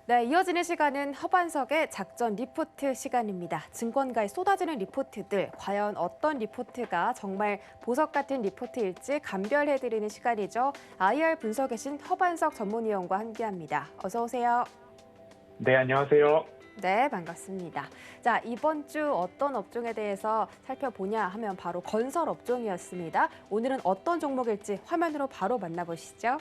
네, 이어지는 시간은 허반석의 작전 리포트 시간입니다. 증권가에 쏟아지는 리포트들, 과연 어떤 리포트가 정말 보석 같은 리포트일지 감별해드리는 시간이죠. IR 분석에 신 허반석 전문위원과 함께합니다. 어서 오세요. 네, 안녕하세요. 네, 반갑습니다. 자, 이번 주 어떤 업종에 대해서 살펴보냐 하면 바로 건설 업종이었습니다. 오늘은 어떤 종목일지 화면으로 바로 만나보시죠.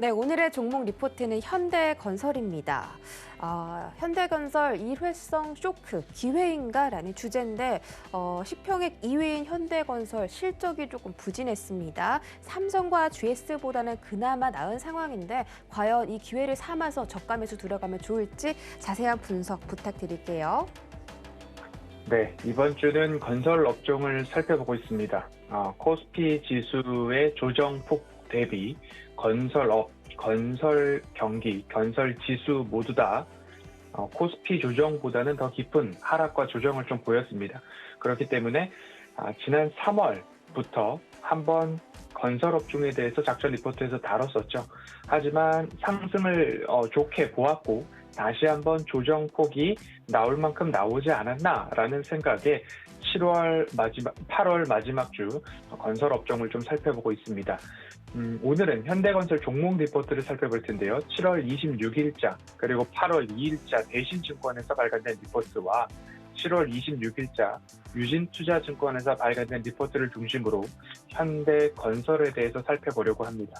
네, 오늘의 종목 리포트는 현대건설입니다. 현대건설 일회성 쇼크, 기회인가라는 주제인데 시평액 2위인 현대건설 실적이 조금 부진했습니다. 삼성과 GS보다는 그나마 나은 상황인데 과연 이 기회를 삼아서 저가 매수 들어가면 좋을지 자세한 분석 부탁드릴게요. 네, 이번 주는 건설 업종을 살펴보고 있습니다. 코스피 지수의 조정폭 대비 건설업, 건설 경기, 건설 지수 모두 다 코스피 조정보다는 더 깊은 하락과 조정을 좀 보였습니다. 그렇기 때문에 지난 3월부터 한번 건설 업종에 대해서 작전 리포트에서 다뤘었죠. 하지만 상승을 좋게 보았고 다시 한번 조정폭이 나올 만큼 나오지 않았나라는 생각에 8월 마지막 주 건설 업종을 좀 살펴보고 있습니다. 오늘은 현대건설 종목 리포트를 살펴볼 텐데요. 7월 26일자 그리고 8월 2일자 대신증권에서 발간된 리포트와 7월 26일자 유진투자증권에서 발간된 리포트를 중심으로 현대건설에 대해서 살펴보려고 합니다.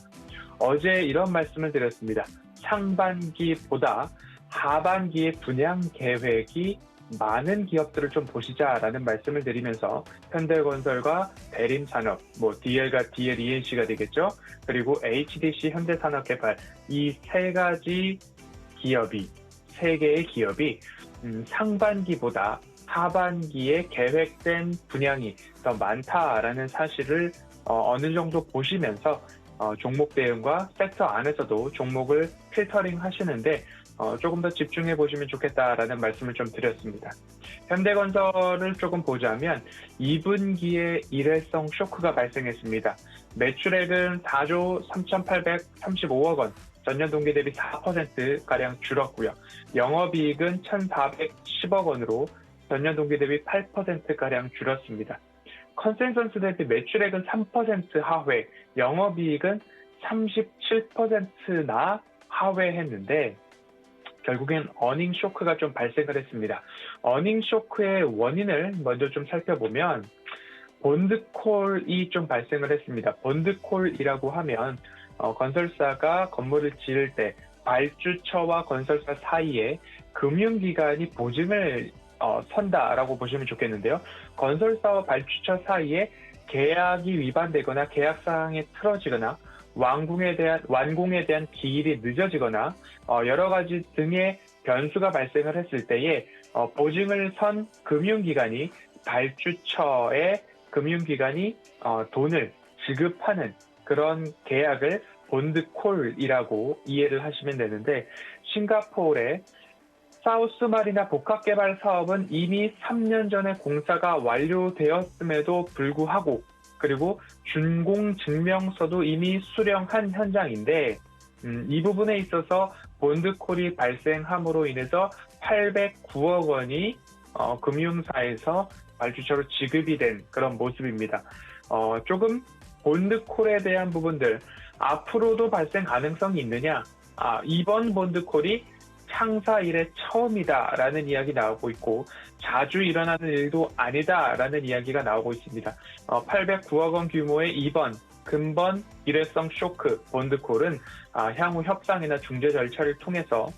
어제 이런 말씀을 드렸습니다. 상반기보다 하반기의 분양 계획이 많은 기업들을 좀 보시자라는 말씀을 드리면서 현대건설과 대림산업, DL과 DL ENC가 되겠죠. 그리고 HDC 현대산업개발 이 세 개의 기업이 상반기보다 하반기에 계획된 분양이 더 많다라는 사실을 어느 정도 보시면서 종목 대응과 섹터 안에서도 종목을 필터링 하시는데 조금 더 집중해 보시면 좋겠다라는 말씀을 좀 드렸습니다. 현대건설을 조금 보자면 2분기에 일회성 쇼크가 발생했습니다. 매출액은 4조 3,835억 원, 전년 동기 대비 4%가량 줄었고요. 영업이익은 1,410억 원으로 전년 동기 대비 8%가량 줄었습니다. 컨센서스 대비 매출액은 3% 하회, 영업이익은 37%나 하회했는데 결국엔 어닝 쇼크가 좀 발생을 했습니다. 어닝 쇼크의 원인을 먼저 좀 살펴보면 본드콜이 좀 발생을 했습니다. 본드콜이라고 하면 건설사가 건물을 지을 때 발주처와 건설사 사이에 금융기관이 보증을 선다라고 보시면 좋겠는데요. 건설사와 발주처 사이에 계약이 위반되거나 계약사항이 틀어지거나 완공에 대한 기일이 늦어지거나 여러 가지 등의 변수가 발생을 했을 때에 보증을 선 금융기관이 발주처의 금융기관이 돈을 지급하는 그런 계약을 본드콜이라고 이해를 하시면 되는데 싱가포르의 사우스마리나 복합개발 사업은 이미 3년 전에 공사가 완료되었음에도 불구하고 그리고 준공 증명서도 이미 수령한 현장인데 이 부분에 있어서 본드콜이 발생함으로 인해서 809억 원이 금융사에서 발주처로 지급이 된 그런 모습입니다. 조금 본드콜에 대한 부분들 앞으로도 발생 가능성이 있느냐? 이번 본드콜이 창사 이래 처음이다라는 이야기 나오고 있고 자주 일어나는 일도 아니다라는 이야기가 나오고 있습니다. 809억 원 규모의 이번 근본 일회성 쇼크 본드콜은 향후 협상이나 중재 절차를 통해서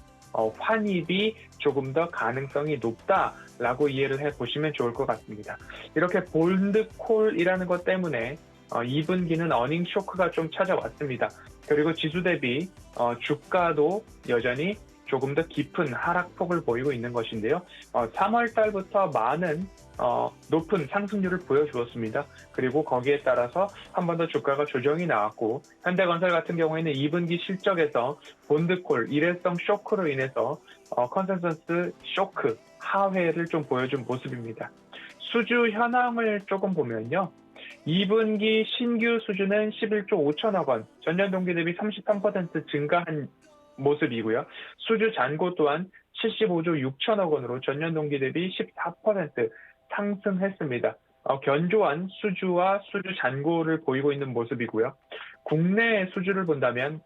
환입이 조금 더 가능성이 높다라고 이해를 해보시면 좋을 것 같습니다. 이렇게 본드콜이라는 것 때문에 2분기는 어닝 쇼크가 좀 찾아왔습니다. 그리고 지수 대비 주가도 여전히 조금 더 깊은 하락폭을 보이고 있는 것인데요. 3월 달부터 많은 높은 상승률을 보여주었습니다. 그리고 거기에 따라서 한 번 더 주가가 조정이 나왔고 현대건설 같은 경우에는 2분기 실적에서 본드콜, 일회성 쇼크로 인해서 컨센서스 쇼크, 하회를 좀 보여준 모습입니다. 수주 현황을 조금 보면요. 2분기 신규 수주는 11조 5천억 원, 전년 동기 대비 33% 증가한 모습이고요. 수주 잔고 또한 75조 6천억 원으로 전년 동기 대비 14% 상승했습니다. 견조한 수주와 수주 잔고를 보이고 있는 모습이고요. 국내 수주를 본다면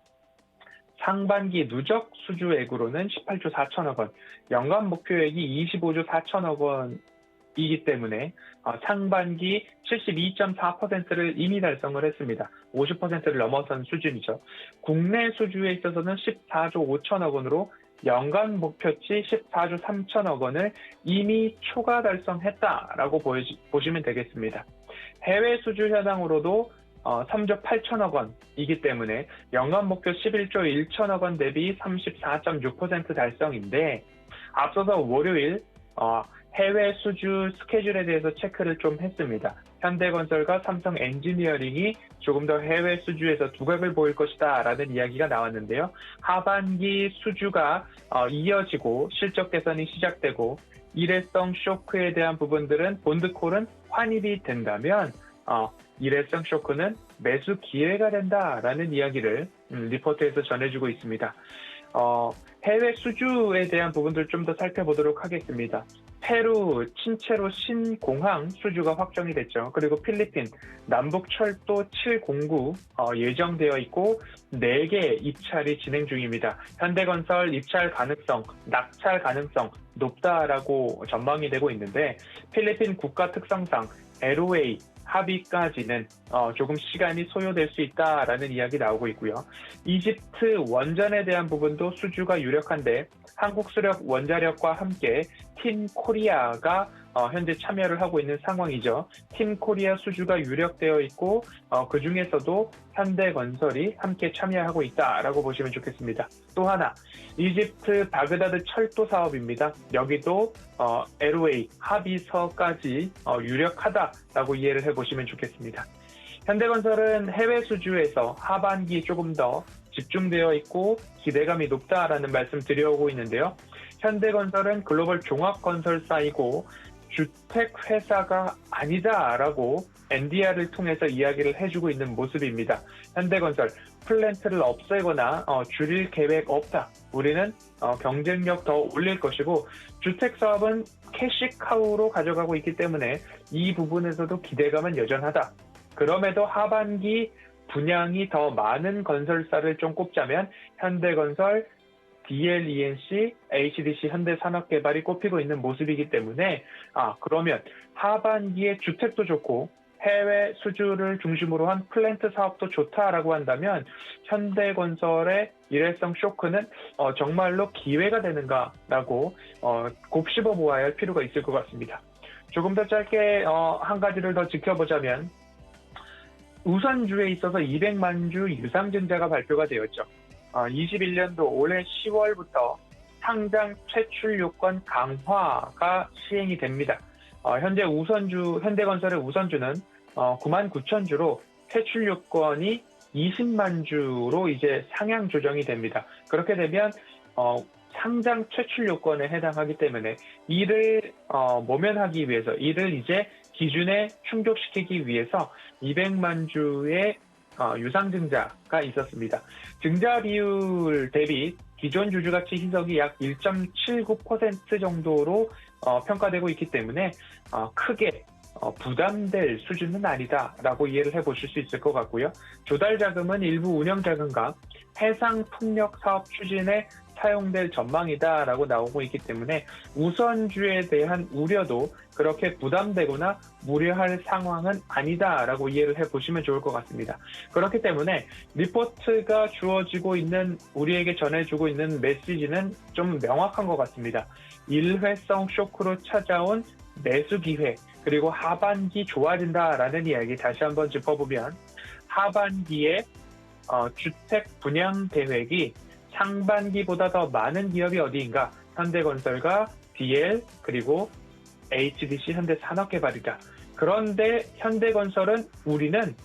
상반기 누적 수주액으로는 18조 4천억 원, 연간 목표액이 25조 4천억 원이기 때문에 상반기 72.4%를 이미 달성을 했습니다. 50%를 넘어선 수준이죠. 국내 수주에 있어서는 14조 5천억 원으로 연간 목표치 14조 3천억 원을 이미 초과 달성했다라고 보시면 되겠습니다. 해외 수주 현황으로도 3조 8천억 원이기 때문에 연간 목표 11조 1천억 원 대비 34.6% 달성인데, 앞서서 월요일 해외 수주 스케줄에 대해서 체크를 좀 했습니다. 현대건설과 삼성 엔지니어링이 조금 더 해외 수주에서 두각을 보일 것이다 라는 이야기가 나왔는데요. 하반기 수주가 이어지고 실적 개선이 시작되고 일회성 쇼크에 대한 부분들은 본드콜은 환입이 된다면 일회성 쇼크는 매수 기회가 된다라는 이야기를 리포트에서 전해주고 있습니다. 해외 수주에 대한 부분들 좀 더 살펴보도록 하겠습니다. 페루 친체로 신공항 수주가 확정이 됐죠. 그리고 필리핀 남북철도 709 예정되어 있고 4개 입찰이 진행 중입니다. 현대건설 입찰 가능성, 낙찰 가능성 높다라고 전망이 되고 있는데, 필리핀 국가 특성상 LOA 합의까지는 조금 시간이 소요될 수 있다라는 이야기 나오고 있고요. 이집트 원전에 대한 부분도 수주가 유력한데, 한국수력 원자력과 함께 팀 코리아가 현재 참여를 하고 있는 상황이죠. 팀 코리아 수주가 유력되어 있고 그 중에서도 현대건설이 함께 참여하고 있다라고 보시면 좋겠습니다. 또 하나, 이집트 바그다드 철도 사업입니다. 여기도 LOA 합의서까지 유력하다라고 이해를 해보시면 좋겠습니다. 현대건설은 해외 수주에서 하반기 조금 더 집중되어 있고 기대감이 높다라는 말씀 드려오고 있는데요. 현대건설은 글로벌 종합건설사이고 주택회사가 아니다라고 NDR을 통해서 이야기를 해주고 있는 모습입니다. 현대건설 플랜트를 없애거나 줄일 계획 없다. 우리는 경쟁력 더 올릴 것이고 주택사업은 캐시카우로 가져가고 있기 때문에 이 부분에서도 기대감은 여전하다. 그럼에도 하반기 분양이 더 많은 건설사를 좀 꼽자면 현대건설, DLENC, HDC 현대산업개발이 꼽히고 있는 모습이기 때문에 그러면 하반기에 주택도 좋고 해외 수주를 중심으로 한 플랜트 사업도 좋다라고 한다면 현대건설의 일회성 쇼크는 정말로 기회가 되는가라고 곱씹어 보아야 할 필요가 있을 것 같습니다. 조금 더 짧게 한 가지를 더 지켜보자면, 우선주에 있어서 200만 주 유상증자가 발표가 되었죠. 21년도 올해 10월부터 상장 퇴출 요건 강화가 시행이 됩니다. 현재 현대건설의 우선주는 9만 9천 주로 퇴출 요건이 20만 주로 이제 상향 조정이 됩니다. 그렇게 되면 상장 퇴출 요건에 해당하기 때문에 이를 모면하기 위해서, 이를 이제 기준에 충족시키기 위해서 200만 주의 유상증자가 있었습니다. 증자 비율 대비 기존 주주가치 희석이 약 1.79% 정도로 평가되고 있기 때문에 크게 부담될 수준은 아니다라고 이해를 해보실 수 있을 것 같고요. 조달 자금은 일부 운영 자금과 해상 풍력 사업 추진에 사용될 전망이다라고 나오고 있기 때문에 우선주에 대한 우려도 그렇게 부담되거나 무리할 상황은 아니다라고 이해를 해보시면 좋을 것 같습니다. 그렇기 때문에 리포트가 주어지고 있는, 우리에게 전해주고 있는 메시지는 좀 명확한 것 같습니다. 일회성 쇼크로 찾아온 매수 기회, 그리고 하반기 좋아진다라는 이야기 다시 한번 짚어보면, 하반기에 주택 분양 계획이 상반기보다 더 많은 기업이 어디인가? 현대건설과 DL 플러스 HDC 현대산업개발이다. 그런데 현대건설은 우리는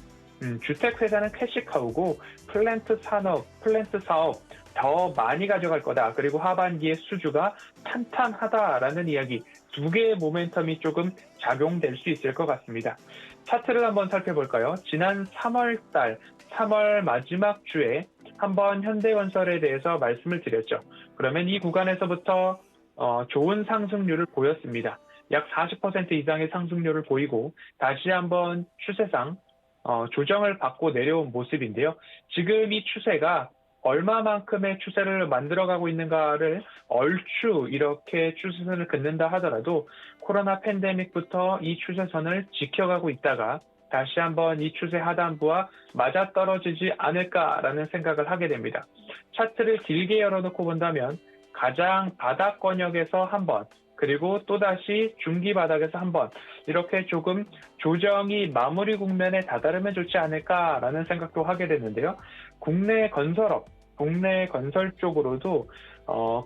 주택회사는 캐시카우고 플랜트 사업 더 많이 가져갈 거다. 그리고 하반기에 수주가 탄탄하다라는 이야기, 두 개의 모멘텀이 조금 작용될 수 있을 것 같습니다. 차트를 한번 살펴볼까요? 지난 3월 마지막 주에 한번 현대건설에 대해서 말씀을 드렸죠. 그러면 이 구간에서부터 좋은 상승률을 보였습니다. 약 40% 이상의 상승률을 보이고 다시 한번 추세상 조정을 받고 내려온 모습인데요. 지금 이 추세가 얼마만큼의 추세를 만들어가고 있는가를 얼추 이렇게 추세선을 긋는다 하더라도 코로나 팬데믹부터 이 추세선을 지켜가고 있다가 다시 한번 이 추세 하단부와 맞아떨어지지 않을까라는 생각을 하게 됩니다. 차트를 길게 열어놓고 본다면 가장 바닥권역에서 한 번, 그리고 또다시 중기 바닥에서 한 번, 이렇게 조금 조정이 마무리 국면에 다다르면 좋지 않을까라는 생각도 하게 되는데요. 국내 건설업, 국내 건설 쪽으로도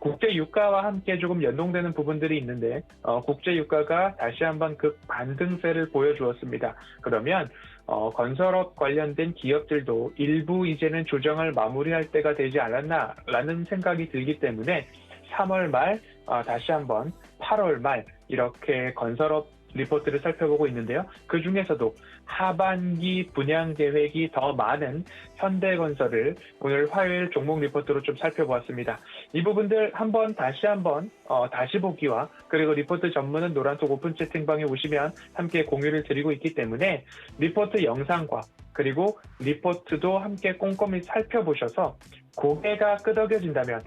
국제 유가와 함께 조금 연동되는 부분들이 있는데 국제 유가가 다시 한번 그 반등세를 보여주었습니다. 그러면 건설업 관련된 기업들도 일부 이제는 조정을 마무리할 때가 되지 않았나라는 생각이 들기 때문에 3월 말 다시 한번 8월 말 이렇게 건설업 리포트를 살펴보고 있는데요. 그 중에서도 하반기 분양 계획이 더 많은 현대건설을 오늘 화요일 종목 리포트로 좀 살펴보았습니다. 이 부분들 다시 한번 다시 보기와 그리고 리포트 전문은 노란톡 오픈 채팅방에 오시면 함께 공유를 드리고 있기 때문에 리포트 영상과 그리고 리포트도 함께 꼼꼼히 살펴보셔서 고개가 끄덕여진다면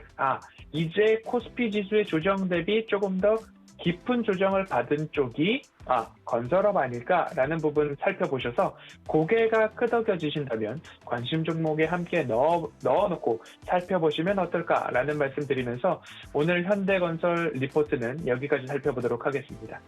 이제 코스피 지수의 조정 대비 조금 더 깊은 조정을 받은 쪽이 건설업 아닐까라는 부분 살펴보셔서 고개가 끄덕여지신다면 관심 종목에 함께 넣어놓고 살펴보시면 어떨까라는 말씀 드리면서 오늘 현대건설 리포트는 여기까지 살펴보도록 하겠습니다.